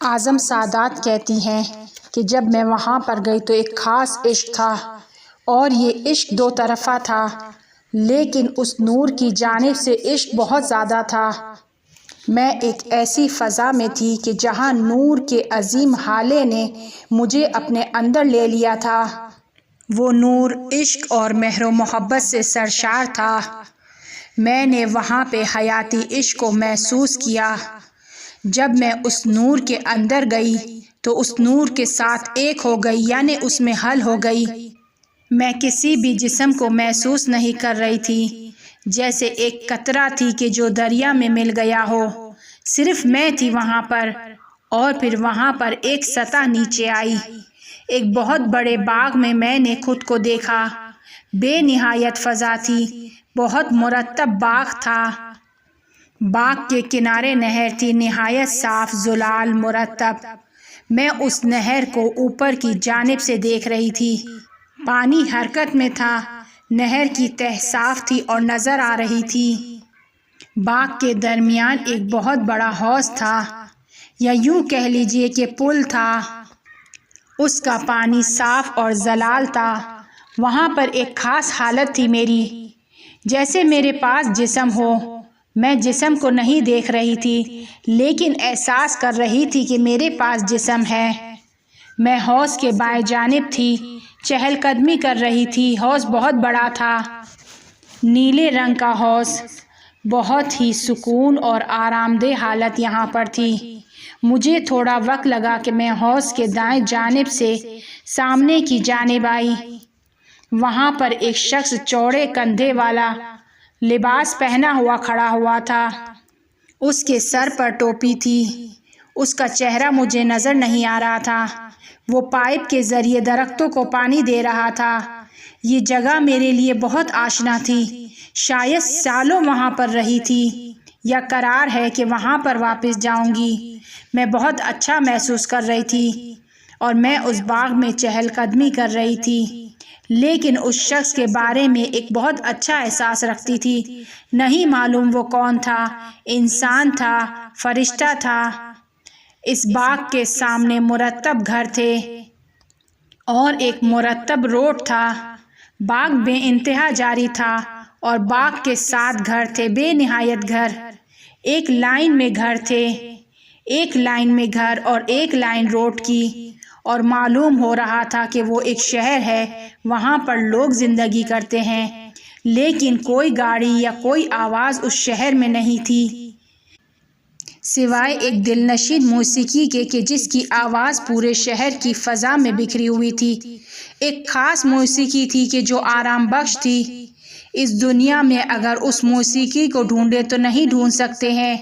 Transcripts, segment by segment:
اعظم سادات کہتی ہیں کہ جب میں وہاں پر گئی تو ایک خاص عشق تھا، اور یہ عشق دو طرفہ تھا، لیکن اس نور کی جانب سے عشق بہت زیادہ تھا۔ میں ایک ایسی فضا میں تھی کہ جہاں نور کے عظیم ہالے نے مجھے اپنے اندر لے لیا تھا۔ وہ نور عشق اور مہر و محبت سے سرشار تھا۔ میں نے وہاں پہ حیاتی عشق کو محسوس کیا۔ جب میں اس نور کے اندر گئی تو اس نور کے ساتھ ایک ہو گئی، یعنی اس میں حل ہو گئی۔ میں کسی بھی جسم کو محسوس نہیں کر رہی تھی، جیسے ایک قطرہ تھی کہ جو دریا میں مل گیا ہو۔ صرف میں تھی وہاں پر، اور پھر وہاں پر ایک سطح نیچے آئی۔ ایک بہت بڑے باغ میں نے خود کو دیکھا۔ بے نہایت فضا تھی، بہت مرتب باغ تھا۔ باغ کے کنارے نہر تھی، نہایت صاف، زلال، مرتب۔ میں اس نہر کو اوپر کی جانب سے دیکھ رہی تھی۔ پانی حرکت میں تھا، نہر کی تہہ صاف تھی اور نظر آ رہی تھی۔ باغ کے درمیان ایک بہت بڑا حوض تھا، یا یوں کہہ لیجئے کہ پل تھا۔ اس کا پانی صاف اور زلال تھا۔ وہاں پر ایک خاص حالت تھی میری، جیسے میرے پاس جسم ہو۔ میں جسم کو نہیں دیکھ رہی تھی، لیکن احساس کر رہی تھی کہ میرے پاس جسم ہے۔ میں حوض کے بائیں جانب تھی، چہل قدمی کر رہی تھی۔ حوض بہت بڑا تھا، نیلے رنگ کا حوض۔ بہت ہی سکون اور آرام دہ حالت یہاں پر تھی۔ مجھے تھوڑا وقت لگا کہ میں حوض کے دائیں جانب سے سامنے کی جانب آئی۔ وہاں پر ایک شخص چوڑے کندھے والا لباس پہنا ہوا کھڑا ہوا تھا۔ اس کے سر پر ٹوپی تھی۔ اس کا چہرہ مجھے نظر نہیں آ رہا تھا۔ وہ پائپ کے ذریعے درختوں کو پانی دے رہا تھا۔ یہ جگہ میرے لیے بہت آشنا تھی۔ شاید سالوں وہاں پر رہی تھی، یا قرار ہے کہ وہاں پر واپس جاؤں گی۔ میں بہت اچھا محسوس کر رہی تھی، اور میں اس باغ میں چہل قدمی کر رہی تھی، لیکن اس شخص کے بارے میں ایک بہت اچھا احساس رکھتی تھی۔ نہیں معلوم وہ کون تھا، انسان تھا، فرشتہ تھا۔ اس باغ کے سامنے مرتب گھر تھے، اور ایک مرتب روڈ تھا۔ باغ بے انتہا جاری تھا، اور باغ کے ساتھ گھر تھے، بے نہایت گھر۔ ایک لائن میں گھر تھے، ایک لائن میں گھر اور ایک لائن روڈ کی، اور معلوم ہو رہا تھا کہ وہ ایک شہر ہے۔ وہاں پر لوگ زندگی کرتے ہیں، لیکن کوئی گاڑی یا کوئی آواز اس شہر میں نہیں تھی، سوائے ایک دلنشین موسیقی کے کہ جس کی آواز پورے شہر کی فضا میں بکھری ہوئی تھی۔ ایک خاص موسیقی تھی کہ جو آرام بخش تھی۔ اس دنیا میں اگر اس موسیقی کو ڈھونڈے تو نہیں ڈھونڈ سکتے ہیں۔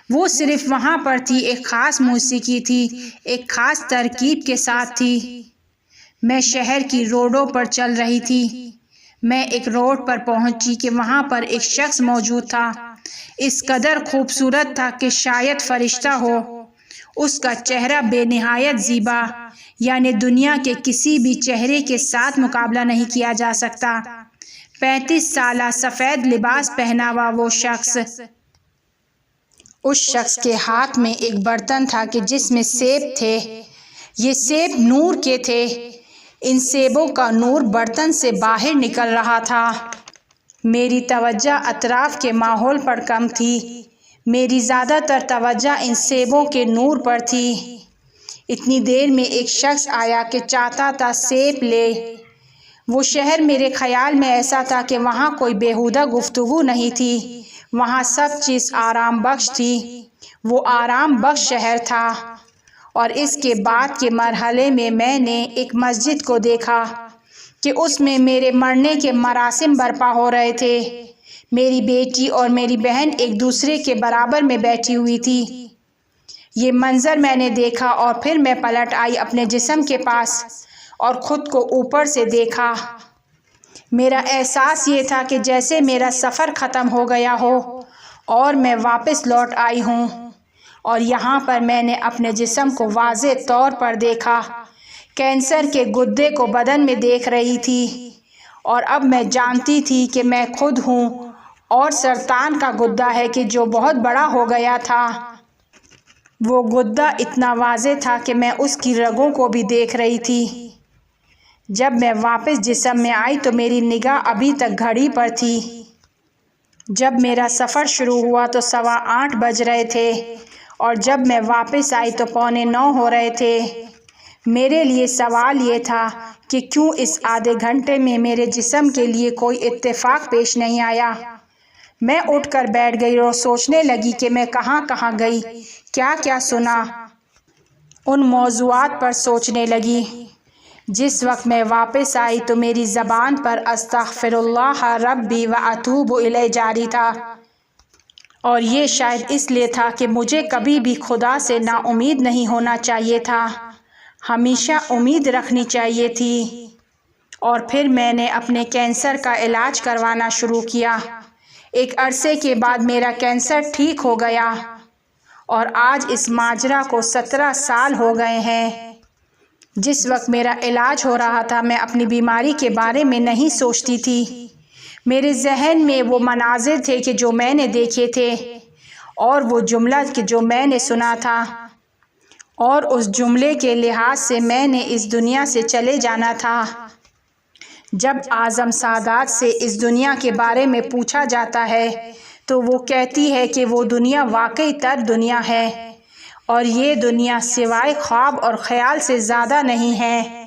وہ صرف وہاں پر تھی، ایک خاص موسیقی تھی، ایک خاص ترکیب کے ساتھ تھی۔ میں شہر کی روڈوں پر چل رہی تھی۔ میں ایک روڈ پر پہنچی کہ وہاں پر ایک شخص موجود تھا۔ اس قدر خوبصورت تھا کہ شاید فرشتہ ہو۔ اس کا چہرہ بے نہایت زیبا، یعنی دنیا کے کسی بھی چہرے کے ساتھ مقابلہ نہیں کیا جا سکتا۔ 35 سالہ سفید لباس پہنا ہوا وہ شخص۔ اس شخص کے ہاتھ میں ایک برتن تھا کہ جس میں سیب تھے۔ یہ سیب نور کے تھے۔ ان سیبوں کا نور برتن سے باہر نکل رہا تھا۔ میری توجہ اطراف کے ماحول پر کم تھی۔ میری زیادہ تر توجہ ان سیبوں کے نور پر تھی۔ اتنی دیر میں ایک شخص آیا کہ چاہتا تھا سیب لے۔ وہ شہر میرے خیال میں ایسا تھا کہ وہاں کوئی بیہودہ گفتگو نہیں تھی، وہاں سب چیز آرام بخش تھی۔ وہ آرام بخش شہر تھا۔ اور اس کے بعد کے مرحلے میں نے ایک مسجد کو دیکھا کہ اس میں میرے مرنے کے مراسم برپا ہو رہے تھے۔ میری بیٹی اور میری بہن ایک دوسرے کے برابر میں بیٹھی ہوئی تھی۔ یہ منظر میں نے دیکھا، اور پھر میں پلٹ آئی اپنے جسم کے پاس اور خود کو اوپر سے دیکھا۔ میرا احساس یہ تھا کہ جیسے میرا سفر ختم ہو گیا ہو اور میں واپس لوٹ آئی ہوں، اور یہاں پر میں نے اپنے جسم کو واضح طور پر دیکھا۔ کینسر کے گدے کو بدن میں دیکھ رہی تھی، اور اب میں جانتی تھی کہ میں خود ہوں، اور سرطان کا گدہ ہے کہ جو بہت بڑا ہو گیا تھا۔ وہ گدا اتنا واضح تھا کہ میں اس کی رگوں کو بھی دیکھ رہی تھی۔ جب میں واپس جسم میں آئی تو میری نگاہ ابھی تک گھڑی پر تھی۔ جب میرا سفر شروع ہوا تو 8:15 بج رہے تھے اور جب میں واپس آئی تو 8:45 ہو رہے تھے۔ میرے لیے سوال یہ تھا کہ کیوں اس آدھے گھنٹے میں میرے جسم کے لیے کوئی اتفاق پیش نہیں آیا۔ میں اٹھ کر بیٹھ گئی اور سوچنے لگی کہ میں کہاں کہاں گئی، کیا کیا سنا۔ ان موضوعات پر سوچنے لگی۔ جس وقت میں واپس آئی تو میری زبان پر استغفر اللہ ربی و اتوب الیہ جاری تھا، اور یہ شاید اس لیے تھا کہ مجھے کبھی بھی خدا سے نا امید نہیں ہونا چاہیے تھا، ہمیشہ امید رکھنی چاہیے تھی۔ اور پھر میں نے اپنے کینسر کا علاج کروانا شروع کیا۔ ایک عرصے کے بعد میرا کینسر ٹھیک ہو گیا اور آج اس ماجرا کو 17 سال ہو گئے ہیں۔ جس وقت میرا علاج ہو رہا تھا میں اپنی بیماری کے بارے میں نہیں سوچتی تھی۔ میرے ذہن میں وہ مناظر تھے کہ جو میں نے دیکھے تھے، اور وہ جملہ کہ جو میں نے سنا تھا، اور اس جملے کے لحاظ سے میں نے اس دنیا سے چلے جانا تھا۔ جب اعظم سادات سے اس دنیا کے بارے میں پوچھا جاتا ہے تو وہ کہتی ہے کہ وہ دنیا واقعی تر دنیا ہے، اور یہ دنیا سوائے خواب اور خیال سے زیادہ نہیں ہے۔